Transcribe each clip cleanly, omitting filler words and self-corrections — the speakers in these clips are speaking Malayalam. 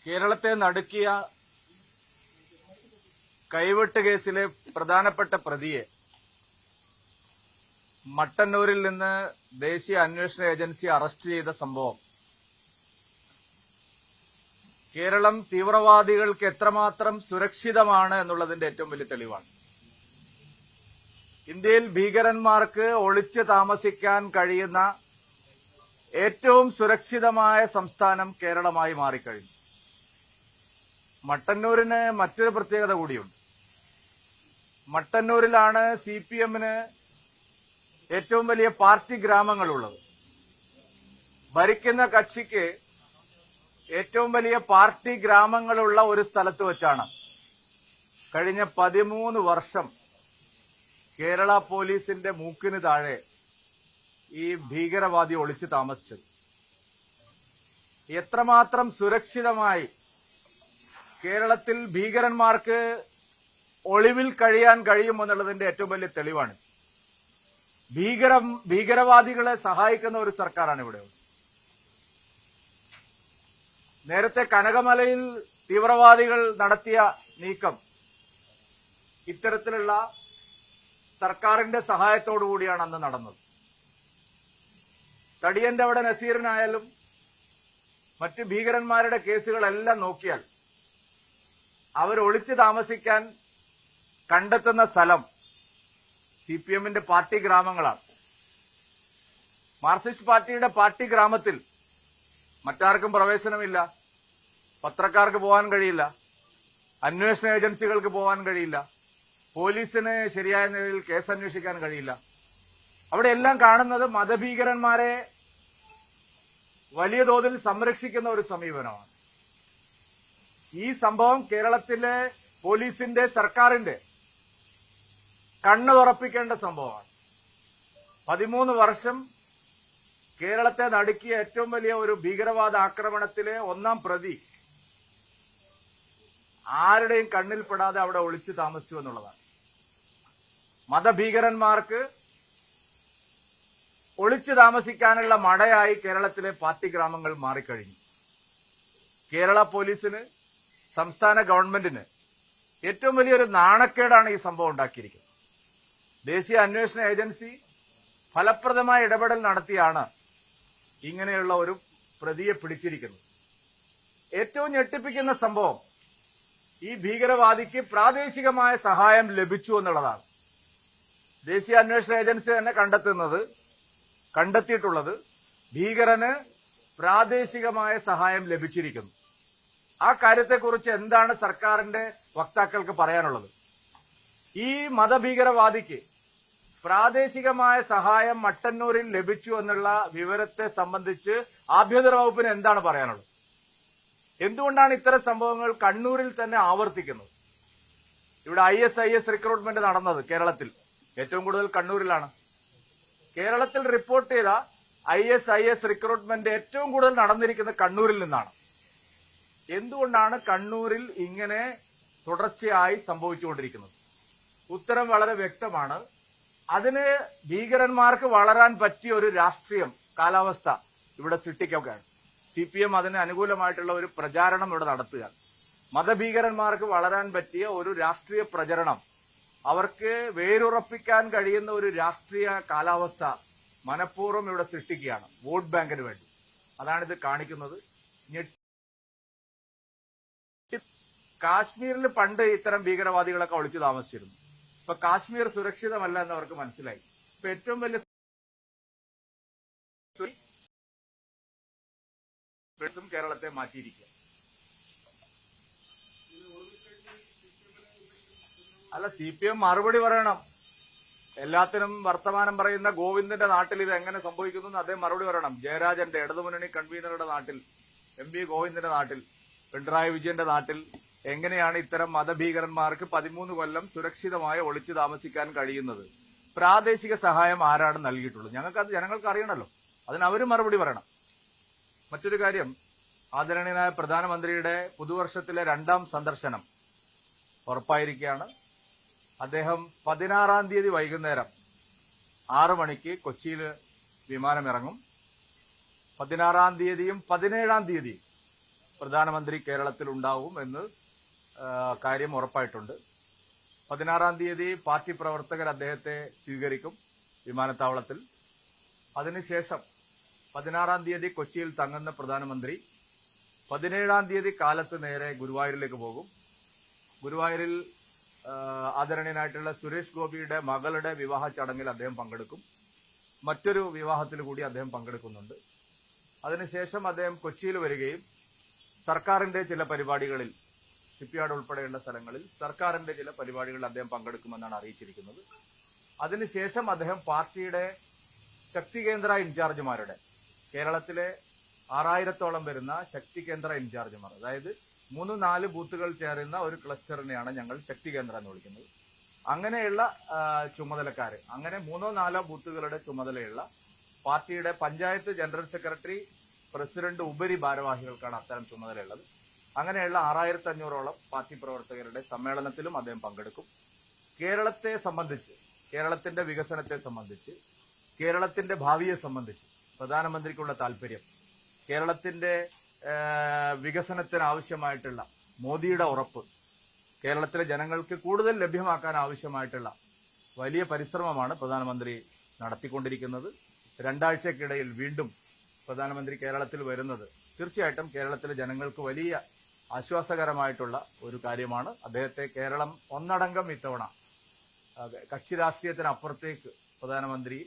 കേരളത്തെ നടുക്കിയ കൈവെട്ട് കേസിലെ പ്രധാനപ്പെട്ട പ്രതിയെ മട്ടന്നൂരിൽ നിന്ന് ദേശീയ അന്വേഷണ ഏജൻസി അറസ്റ്റ് ചെയ്ത സംഭവം കേരളം തീവ്രവാദികൾക്ക് എത്രമാത്രം സുരക്ഷിതമാണ് എന്നുള്ളതിന്റെ ഏറ്റവും വലിയ തെളിവാണ്. ഇന്ത്യയിൽ ഭീകരന്മാർക്ക് ഒളിച്ചു താമസിക്കാൻ കഴിയുന്ന ഏറ്റവും സുരക്ഷിതമായ സംസ്ഥാനം കേരളമായി മാറിക്കഴിഞ്ഞു. മട്ടന്നൂരിന് മറ്റൊരു പ്രത്യേകത കൂടിയുണ്ട്. മട്ടന്നൂരിലാണ് സിപിഎമ്മിന് ഏറ്റവും വലിയ പാർട്ടി ഗ്രാമങ്ങളുള്ളത്. ഭരിക്കുന്ന കക്ഷിക്ക് ഏറ്റവും വലിയ പാർട്ടി ഗ്രാമങ്ങളുള്ള ഒരു സ്ഥലത്ത് വെച്ചാണ് കഴിഞ്ഞ 13 വർഷം കേരള പോലീസിന്റെ മൂക്കിന് താഴെ ഈ ഭീകരവാദി ഒളിച്ചു താമസിച്ചത്. എത്രമാത്രം സുരക്ഷിതമായി കേരളത്തിൽ ഭീകരന്മാർക്ക് ഒളിവിൽ കഴിയാൻ കഴിയുമെന്നുള്ളതിന്റെ ഏറ്റവും വലിയ തെളിവാണ്. ഭീകരവാദികളെ സഹായിക്കുന്ന ഒരു സർക്കാരാണ് ഇവിടെ. നേരത്തെ കനകമലയിൽ തീവ്രവാദികൾ നടത്തിയ നീക്കം ഇത്തരത്തിലുള്ള സർക്കാരിന്റെ സഹായത്തോടുകൂടിയാണ് അന്ന് നടന്നത്. തടിയന്റെ അവിടെ നസീറിനായാലും മറ്റ് ഭീകരന്മാരുടെ കേസുകളെല്ലാം നോക്കിയാൽ അവർ ഒളിച്ചു താമസിക്കാൻ കണ്ടെത്തുന്ന സ്ഥലം സിപിഎമ്മിന്റെ പാർട്ടി ഗ്രാമങ്ങളാണ്. മാർക്സിസ്റ്റ് പാർട്ടിയുടെ പാർട്ടി ഗ്രാമത്തിൽ മറ്റാർക്കും പ്രവേശനമില്ല. പത്രക്കാർക്ക് പോകാൻ കഴിയില്ല, അന്വേഷണ ഏജൻസികൾക്ക് പോകാൻ കഴിയില്ല, പോലീസിന് ശരിയായ നിലയിൽ കേസ് അന്വേഷിക്കാൻ കഴിയില്ല. അവിടെ എല്ലാം കാണുന്നത് മതഭീകരന്മാരെ വലിയ തോതിൽ സംരക്ഷിക്കുന്ന ഒരു സമീപനമാണ്. ഈ സംഭവം കേരളത്തിലെ പോലീസിന്റെ സർക്കാരിന്റെ കണ്ണു തുറപ്പിക്കേണ്ട സംഭവമാണ്. 13 വർഷം കേരളത്തെ നടുക്കിയ ഏറ്റവും വലിയ ഒരു ഭീകരവാദ ആക്രമണത്തിലെ ഒന്നാം പ്രതി ആരുടെയും കണ്ണിൽപ്പെടാതെ അവിടെ ഒളിച്ചു താമസിച്ചു എന്നുള്ളതാണ്. മതഭീകരന്മാർക്ക് ഒളിച്ചു താമസിക്കാനുള്ള മടയായി കേരളത്തിലെ പാർട്ടി ഗ്രാമങ്ങൾ മാറിക്കഴിഞ്ഞു. കേരള പോലീസിന്, സംസ്ഥാന ഗവൺമെന്റിന് ഏറ്റവും വലിയൊരു നാണക്കേടാണ് ഈ സംഭവം ഉണ്ടാക്കിയിരിക്കുന്നത്. ദേശീയ അന്വേഷണ ഏജൻസി ഫലപ്രദമായ ഇടപെടൽ നടത്തിയാണ് ഇങ്ങനെയുള്ള ഒരു പ്രതിയെ പിടിച്ചിരിക്കുന്നത്. ഏറ്റവും ഞെട്ടിപ്പിക്കുന്ന സംഭവം ഈ ഭീകരവാദിക്ക് പ്രാദേശികമായ സഹായം ലഭിച്ചു എന്നുള്ളതാണ്. ദേശീയ അന്വേഷണ ഏജൻസി തന്നെ കണ്ടെത്തിയിട്ടുള്ളത് ഭീകരന് പ്രാദേശികമായ സഹായം ലഭിച്ചിരിക്കുന്നു. ആ കാര്യത്തെക്കുറിച്ച് എന്താണ് സർക്കാരിന്റെ വക്താക്കൾക്ക് പറയാനുള്ളത്? ഈ മതഭീകരവാദിക്ക് പ്രാദേശികമായ സഹായം മട്ടന്നൂരിൽ ലഭിച്ചു എന്നുള്ള വിവരത്തെ സംബന്ധിച്ച് ആഭ്യന്തര വകുപ്പിന് എന്താണ് പറയാനുള്ളത്? എന്തുകൊണ്ടാണ് ഇത്തരം സംഭവങ്ങൾ കണ്ണൂരിൽ തന്നെ ആവർത്തിക്കുന്നത്? ഇവിടെ IS റിക്രൂട്ട്മെന്റ് നടന്നത് കേരളത്തിൽ ഏറ്റവും കൂടുതൽ കണ്ണൂരിലാണ്. കേരളത്തിൽ റിപ്പോർട്ട് ചെയ്ത IS റിക്രൂട്ട്മെന്റ് ഏറ്റവും കൂടുതൽ നടന്നിരിക്കുന്നത് കണ്ണൂരിൽ നിന്നാണ്. എന്തുകൊണ്ടാണ് കണ്ണൂരിൽ ഇങ്ങനെ തുടർച്ചയായി സംഭവിച്ചുകൊണ്ടിരിക്കുന്നത്? ഉത്തരം വളരെ വ്യക്തമാണ്. അതിന് ഭീകരന്മാർക്ക് വളരാൻ പറ്റിയ ഒരു രാഷ്ട്രീയം കാലാവസ്ഥ ഇവിടെ സൃഷ്ടിക്കുകയാണ്. CPM അതിന് അനുകൂലമായിട്ടുള്ള ഒരു പ്രചാരണം ഇവിടെ നടത്തുക. മതഭീകരന്മാർക്ക് വളരാൻ പറ്റിയ ഒരു രാഷ്ട്രീയ പ്രചരണം, അവർക്ക് വേരുറപ്പിക്കാൻ കഴിയുന്ന ഒരു രാഷ്ട്രീയ കാലാവസ്ഥ മനഃപൂർവ്വം ഇവിടെ സൃഷ്ടിക്കുകയാണ് വോട്ട് ബാങ്കിന് വേണ്ടി. അതാണിത് കാണിക്കുന്നത്. കാശ്മീരിൽ പണ്ട് ഇത്തരം ഭീകരവാദികളൊക്കെ ഒളിച്ചു താമസിച്ചിരുന്നു. ഇപ്പൊ കാശ്മീർ സുരക്ഷിതമല്ല എന്ന് അവർക്ക് മനസ്സിലായി. ഇപ്പൊ ഏറ്റവും വലിയ കേരളത്തെ മാറ്റിയിരിക്കുക. അല്ല, CPM മറുപടി പറയണം. എല്ലാത്തിനും വർത്തമാനം പറയുന്ന ഗോവിന്ദന്റെ നാട്ടിൽ ഇത് എങ്ങനെ സംഭവിക്കുന്നു എന്ന് അദ്ദേഹം മറുപടി പറയണം. ജയരാജന്റെ ഇടതുമുന്നണി കൺവീനറുടെ നാട്ടിൽ, MP ഗോവിന്ദന്റെ നാട്ടിൽ, പിണറായി വിജയന്റെ നാട്ടിൽ എങ്ങനെയാണ് ഇത്തരം മതഭീകരന്മാർക്ക് 13 കൊല്ലം സുരക്ഷിതമായി ഒളിച്ചു താമസിക്കാൻ കഴിയുന്നത്? പ്രാദേശിക സഹായം ആരാണ് നൽകിയിട്ടുള്ളത്? ജനങ്ങൾക്ക് അറിയണമല്ലോ. അതിന് അവര് മറുപടി പറയണം. മറ്റൊരു കാര്യം, ആദരണീയനായ പ്രധാനമന്ത്രിയുടെ പുതുവർഷത്തിലെ 2ാം സന്ദർശനം ഉറപ്പായിരിക്കുകയാണ്. അദ്ദേഹം 16-ാം തീയതി വൈകുന്നേരം 6 മണിക്ക് കൊച്ചിയിൽ വിമാനമിറങ്ങും. 16-ാം തീയതിയും 17-ാം തീയതിയും പ്രധാനമന്ത്രി കേരളത്തിൽ ഉണ്ടാവും എന്ന് കാര്യം ഉറപ്പായിട്ടുണ്ട്. 16-ാം തീയതി പാർട്ടി പ്രവർത്തകർ അദ്ദേഹത്തെ സ്വീകരിക്കും വിമാനത്താവളത്തിൽ. അതിനുശേഷം 16-ാം തീയതി കൊച്ചിയിൽ തങ്ങുന്ന പ്രധാനമന്ത്രി 17-ാം തീയതി കാലത്ത് നേരെ ഗുരുവായൂരിലേക്ക് പോകും. ഗുരുവായൂരിൽ ആദരണീയനായിട്ടുള്ള സുരേഷ് ഗോപിയുടെ മകളുടെ വിവാഹ ചടങ്ങിൽ അദ്ദേഹം പങ്കെടുക്കും. മറ്റൊരു വിവാഹത്തിൽ കൂടി അദ്ദേഹം പങ്കെടുക്കുന്നുണ്ട്. അതിനുശേഷം അദ്ദേഹം കൊച്ചിയിൽ വരികയും സർക്കാരിന്റെ ചില പരിപാടികളിൽ, ഷിപ്പ്യാർഡ് ഉൾപ്പെടെയുള്ള സ്ഥലങ്ങളിൽ സർക്കാരിന്റെ ചില പരിപാടികളിൽ അദ്ദേഹം പങ്കെടുക്കുമെന്നാണ് അറിയിച്ചിരിക്കുന്നത്. അതിനുശേഷം അദ്ദേഹം പാർട്ടിയുടെ ശക്തി കേന്ദ്ര ഇൻചാർജുമാരുടെ, കേരളത്തിലെ 6000-ഓളം വരുന്ന ശക്തി കേന്ദ്ര ഇൻചാർജുമാർ, അതായത് 3-4 ബൂത്തുകൾ ചേരുന്ന ഒരു ക്ലസ്റ്ററിനെയാണ് ഞങ്ങൾ ശക്തി കേന്ദ്രം എന്ന് വിളിക്കുന്നത്. അങ്ങനെയുള്ള ചുമതലക്കാര്, അങ്ങനെ 3-4 ബൂത്തുകളുടെ ചുമതലയുള്ള പാർട്ടിയുടെ പഞ്ചായത്ത് ജനറൽ സെക്രട്ടറി, പ്രസിഡന്റ് ഉപരി ഭാരവാഹികൾക്കാണ് അത്തരം ചുമതലയുള്ളത്. അങ്ങനെയുള്ള 6500-ഓളം പാർട്ടി പ്രവർത്തകരുടെ സമ്മേളനത്തിലും അദ്ദേഹം പങ്കെടുക്കും. കേരളത്തെ സംബന്ധിച്ച്, കേരളത്തിന്റെ വികസനത്തെ സംബന്ധിച്ച്, കേരളത്തിന്റെ ഭാവിയെ സംബന്ധിച്ച് പ്രധാനമന്ത്രിക്കുള്ള താൽപര്യം, കേരളത്തിന്റെ വികസനത്തിന് ആവശ്യമായിട്ടുള്ള മോദിയുടെ ഉറപ്പ്, കേരളത്തിലെ ജനങ്ങൾക്ക് കൂടുതൽ ലഭ്യമാക്കാൻ ആവശ്യമായിട്ടുള്ള വലിയ പരിശ്രമമാണ് പ്രധാനമന്ത്രി നടത്തിക്കൊണ്ടിരിക്കുന്നത്. 2 ആഴ്ചക്കിടയിൽ വീണ്ടും പ്രധാനമന്ത്രി കേരളത്തിൽ വരുന്നത് തീർച്ചയായിട്ടും കേരളത്തിലെ ജനങ്ങൾക്ക് വലിയ ആശ്വാസകരമായിട്ടുള്ള ഒരു കാര്യമാണ്. അദ്ദേഹത്തെ കേരളം ഒന്നടങ്കം ഇത്തവണ കക്ഷി രാഷ്ട്രീയത്തിനപ്പുറത്തേക്ക് പ്രധാനമന്ത്രി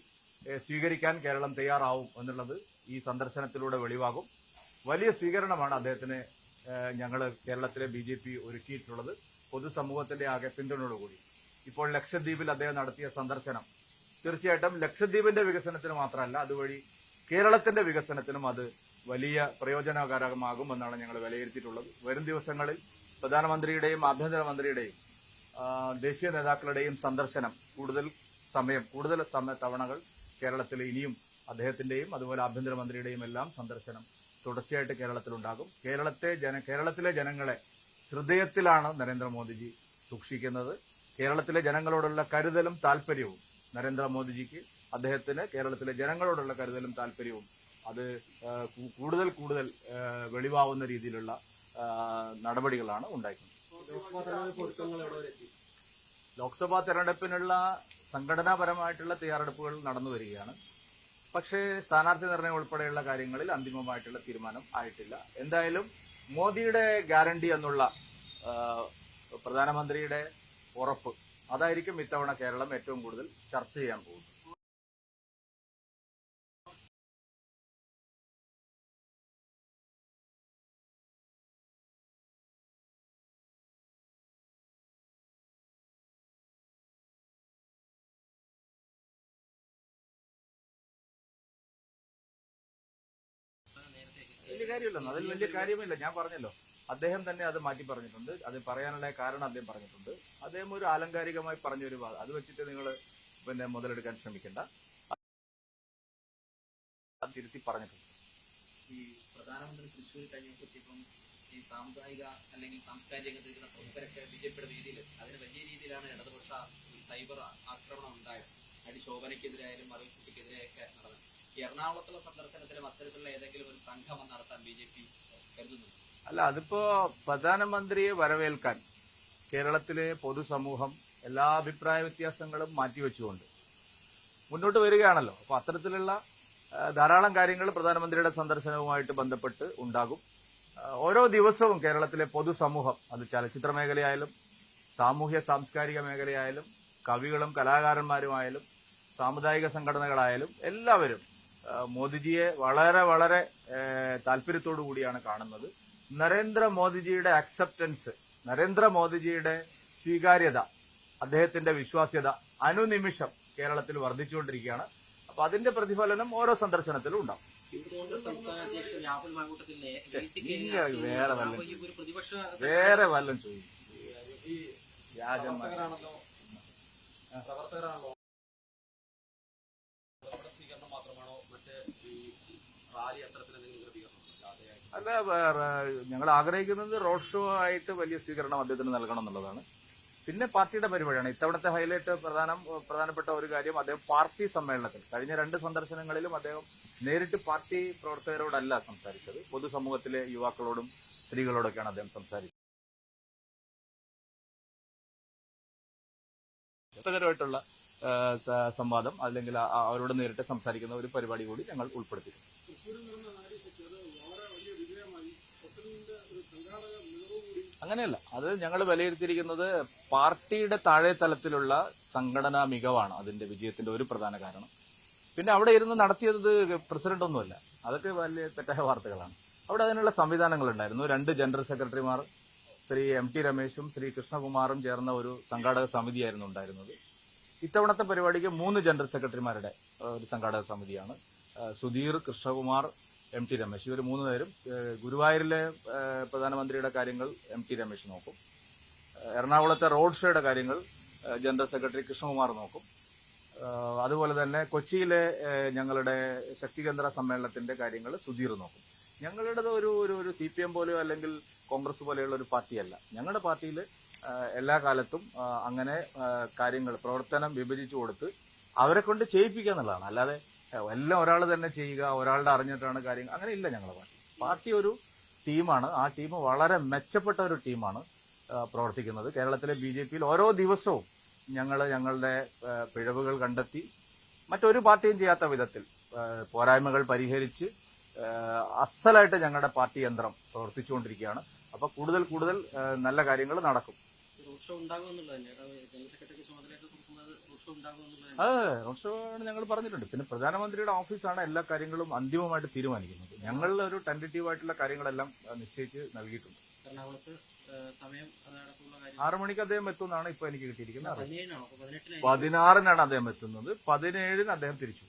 സ്വീകരിക്കാൻ കേരളം തയ്യാറാവും എന്നുള്ളത് ഈ സന്ദർശനത്തിലൂടെ വെളിവാകും. വലിയ സ്വീകരണമാണ് അദ്ദേഹത്തിന് ഞങ്ങൾ കേരളത്തിലെ BJP ഒരുക്കിയിട്ടുള്ളത്, പൊതുസമൂഹത്തിന്റെ ആകെ പിന്തുണയോടുകൂടി. ഇപ്പോൾ ലക്ഷദ്വീപിൽ അദ്ദേഹം നടത്തിയ സന്ദർശനം തീർച്ചയായിട്ടും ലക്ഷദ്വീപിന്റെ വികസനത്തിന് മാത്രമല്ല, അതുവഴി കേരളത്തിന്റെ വികസനത്തിനും അത് വലിയ പ്രയോജനകരമാകുമെന്നാണ് ഞങ്ങൾ വിലയിരുത്തിയിട്ടുള്ളത്. വരും ദിവസങ്ങളിൽ പ്രധാനമന്ത്രിയുടെയും ആഭ്യന്തരമന്ത്രിയുടെയും ദേശീയ നേതാക്കളുടെയും സന്ദർശനം, കൂടുതൽ തവണകൾ കേരളത്തിൽ ഇനിയും അദ്ദേഹത്തിന്റെയും അതുപോലെ ആഭ്യന്തരമന്ത്രിയുടെയും എല്ലാം സന്ദർശനം തുടർച്ചയായിട്ട് കേരളത്തിലുണ്ടാകും. കേരളത്തിലെ ജനങ്ങളെ ഹൃദയത്തിലാണ് നരേന്ദ്രമോദിജി സൂക്ഷിക്കുന്നത്. കേരളത്തിലെ ജനങ്ങളോടുള്ള കരുതലും താൽപര്യവും നരേന്ദ്രമോദിജിക്ക്, അദ്ദേഹത്തിന് കേരളത്തിലെ ജനങ്ങളോടുള്ള കരുതലും താൽപര്യവും അത് കൂടുതൽ വെളിവാവുന്ന രീതിയിലുള്ള നടപടികളാണ് ഉണ്ടായിരിക്കുന്നത്. ലോക്സഭാ തെരഞ്ഞെടുപ്പിനുള്ള സംഘടനാപരമായിട്ടുള്ള തയ്യാറെടുപ്പുകൾ നടന്നു വരികയാണ്. പക്ഷേ സ്ഥാനാർത്ഥി നിർണയം ഉൾപ്പെടെയുള്ള കാര്യങ്ങളിൽ അന്തിമമായിട്ടുള്ള തീരുമാനം ആയിട്ടില്ല. എന്തായാലും മോദിയുടെ ഗ്യാരണ്ടി എന്നുള്ള പ്രധാനമന്ത്രിയുടെ ഉറപ്പ്, അതായിരിക്കും ഇത്തവണ കേരളം ഏറ്റവും കൂടുതൽ ചർച്ച ചെയ്യാൻ പോകുന്നത്. വലിയ കാര്യമില്ലെന്ന്, അതിൽ വലിയ കാര്യമില്ല. ഞാൻ പറഞ്ഞല്ലോ, അദ്ദേഹം തന്നെ അത് മാറ്റി പറഞ്ഞിട്ടുണ്ട്. അത് പറയാനുള്ള കാരണം അദ്ദേഹം പറഞ്ഞിട്ടുണ്ട്. അദ്ദേഹം ഒരു ആലങ്കാരികമായി പറഞ്ഞൊരു അത് വെച്ചിട്ട് നിങ്ങൾ മുതലെടുക്കാൻ ശ്രമിക്കേണ്ട. അത് തിരുത്തി പറഞ്ഞിട്ടുണ്ട്. ഈ പ്രധാനമന്ത്രി തൃശ്ശൂർ കഴിഞ്ഞ ദിവസം ഈ സാമുദായിക അല്ലെങ്കിൽ സാംസ്കാരിക രംഗത്തിരിക്കുന്ന പ്രമുഖരൊക്കെ ബിജെപിയുടെ വേദിയിൽ അതിന് വലിയ രീതിയിലാണ് ഇടതുപക്ഷ സൈബർ ആക്രമണം ഉണ്ടായത്. ശോഭനയ്ക്കെതിരായാലും മറിയക്കുട്ടിക്കെതിരെയൊക്കെ നടന്നത്. എറണാകുളത്തുള്ള സന്ദർശനത്തിലും അത്തരത്തിലുള്ള ഏതെങ്കിലും ഒരു സംഗമം നടത്താൻ BJP കരുതുന്നുണ്ട്? അല്ല, അതിപ്പോ പ്രധാനമന്ത്രിയെ വരവേൽക്കാൻ കേരളത്തിലെ പൊതുസമൂഹം എല്ലാ അഭിപ്രായ വ്യത്യാസങ്ങളും മാറ്റിവെച്ചുകൊണ്ട് മുന്നോട്ട് വരികയാണല്ലോ. അപ്പൊ അത്തരത്തിലുള്ള ധാരാളം കാര്യങ്ങൾ പ്രധാനമന്ത്രിയുടെ സന്ദർശനവുമായിട്ട് ബന്ധപ്പെട്ട് ഉണ്ടാകും. ഓരോ ദിവസവും കേരളത്തിലെ പൊതുസമൂഹം, അത് ചലച്ചിത്ര മേഖലയായാലും സാമൂഹ്യ സാംസ്കാരിക മേഖലയായാലും കവികളും കലാകാരന്മാരുമായാലും സാമുദായിക സംഘടനകളായാലും എല്ലാവരും മോദിജിയെ വളരെ താല്പര്യത്തോടു കൂടിയാണ് കാണുന്നത്. നരേന്ദ്രമോദിജിയുടെ അക്സെപ്റ്റൻസ്, നരേന്ദ്രമോദിജിയുടെ സ്വീകാര്യത, അദ്ദേഹത്തിന്റെ വിശ്വാസ്യത അനുനിമിഷം കേരളത്തിൽ വർദ്ധിച്ചുകൊണ്ടിരിക്കുകയാണ്. അപ്പൊ അതിന്റെ പ്രതിഫലനം ഓരോ സന്ദർശനത്തിലും ഉണ്ടാവും. വേറെ വല്ലതും ചോദിക്കും. അല്ല, ഞങ്ങൾ ആഗ്രഹിക്കുന്നത് റോഡ് ഷോ ആയിട്ട് വലിയ സ്വീകരണം അദ്ദേഹത്തിന് നൽകണം എന്നുള്ളതാണ്. പിന്നെ പാർട്ടിയുടെ പരിപാടിയാണ് ഇത്തവണത്തെ ഹൈലൈറ്റ്. പ്രധാനപ്പെട്ട ഒരു കാര്യം, അദ്ദേഹം പാർട്ടി സമ്മേളനത്തിൽ കഴിഞ്ഞ 2 സന്ദർശനങ്ങളിലും അദ്ദേഹം നേരിട്ട് പാർട്ടി പ്രവർത്തകരോടല്ല സംസാരിച്ചത്, പൊതുസമൂഹത്തിലെ യുവാക്കളോടും സ്ത്രീകളോടൊക്കെയാണ് അദ്ദേഹം സംസാരിച്ചത്. രസകരമായിട്ടുള്ള സംവാദം അല്ലെങ്കിൽ അവരോട് നേരിട്ട് സംസാരിക്കുന്ന ഒരു പരിപാടി കൂടി ഞങ്ങൾ ഉൾപ്പെടുത്തിയിട്ടുണ്ട്. അങ്ങനെയല്ല, അത് ഞങ്ങൾ വിലയിരുത്തിയിരിക്കുന്നത് പാർട്ടിയുടെ താഴെ തലത്തിലുള്ള സംഘടനാ മികവാണ് അതിന്റെ വിജയത്തിന്റെ ഒരു പ്രധാന കാരണം. പിന്നെ അവിടെ ഇരുന്ന് നടത്തിയത് പ്രസിഡന്റ് ഒന്നുമല്ല, അതൊക്കെ വലിയ തെറ്റായ വാർത്തകളാണ്. അവിടെ അതിനുള്ള സംവിധാനങ്ങൾ ഉണ്ടായിരുന്നു. 2 ജനറൽ സെക്രട്ടറിമാർ, ശ്രീ MT രമേശും ശ്രീ കൃഷ്ണകുമാറും ചേർന്ന ഒരു സംഘാടക സമിതിയായിരുന്നു ഉണ്ടായിരുന്നത്. ഇത്തവണത്തെ പരിപാടിക്ക് 3 ജനറൽ സെക്രട്ടറിമാരുടെ ഒരു സംഘാടക സമിതിയാണ്. സുധീർ, കൃഷ്ണകുമാർ, MT രമേശ്, ഇവർ 3 പേരും. ഗുരുവായൂരിലെ പ്രധാനമന്ത്രിയുടെ കാര്യങ്ങൾ MT രമേശ് നോക്കും. എറണാകുളത്തെ റോഡ് ഷോയുടെ കാര്യങ്ങൾ ജനറൽ സെക്രട്ടറി കൃഷ്ണകുമാർ നോക്കും. അതുപോലെ തന്നെ കൊച്ചിയിലെ ഞങ്ങളുടെ ശക്തികേന്ദ്ര സമ്മേളനത്തിന്റെ കാര്യങ്ങൾ സുധീർ നോക്കും. ഞങ്ങളുടേത് ഒരു CPM പോലെയോ അല്ലെങ്കിൽ കോൺഗ്രസ് പോലെയുള്ള ഒരു പാർട്ടിയല്ല. ഞങ്ങളുടെ പാർട്ടിയിൽ എല്ലാ കാലത്തും അങ്ങനെ കാര്യങ്ങൾ പ്രവർത്തനം വിഭജിച്ചു കൊടുത്ത് അവരെ കൊണ്ട് ചെയ്യിപ്പിക്കുക എന്നുള്ളതാണ്. അല്ലാതെ എല്ലാം ഒരാൾ തന്നെ ചെയ്യുക, ഒരാളുടെ അറിഞ്ഞിട്ടാണ് കാര്യങ്ങൾ, അങ്ങനെ ഇല്ല ഞങ്ങളുടെ പാർട്ടി ഒരു ടീമാണ്. ആ ടീം വളരെ മെച്ചപ്പെട്ട ഒരു ടീമാണ് പ്രവർത്തിക്കുന്നത്. കേരളത്തിലെ BJPയിൽ ഓരോ ദിവസവും ഞങ്ങളുടെ പിഴവുകൾ കണ്ടെത്തി മറ്റൊരു പാർട്ടിയും ചെയ്യാത്ത വിധത്തിൽ പോരായ്മകൾ പരിഹരിച്ച് അസലായിട്ട് ഞങ്ങളുടെ പാർട്ടി യന്ത്രം പ്രവർത്തിച്ചുകൊണ്ടിരിക്കുകയാണ്. അപ്പൊ കൂടുതൽ നല്ല കാര്യങ്ങൾ നടക്കും. റോഡ് ഷോ ആണ് ഞങ്ങൾ പറഞ്ഞിട്ടുണ്ട്. പിന്നെ പ്രധാനമന്ത്രിയുടെ ഓഫീസാണ് എല്ലാ കാര്യങ്ങളും അന്തിമമായിട്ട് തീരുമാനിക്കുന്നത്. ഞങ്ങൾ ഒരു ടെന്റേറ്റീവ് ആയിട്ടുള്ള കാര്യങ്ങളെല്ലാം നിശ്ചയിച്ച് നൽകിയിട്ടുണ്ട്. 6 മണിക്ക് അദ്ദേഹം എത്തുമെന്നാണ് ഇപ്പൊ എനിക്ക് കിട്ടിയിരിക്കുന്നത്. 16-നാണ് അദ്ദേഹം എത്തുന്നത്, 17-ന് അദ്ദേഹം തിരിച്ചു.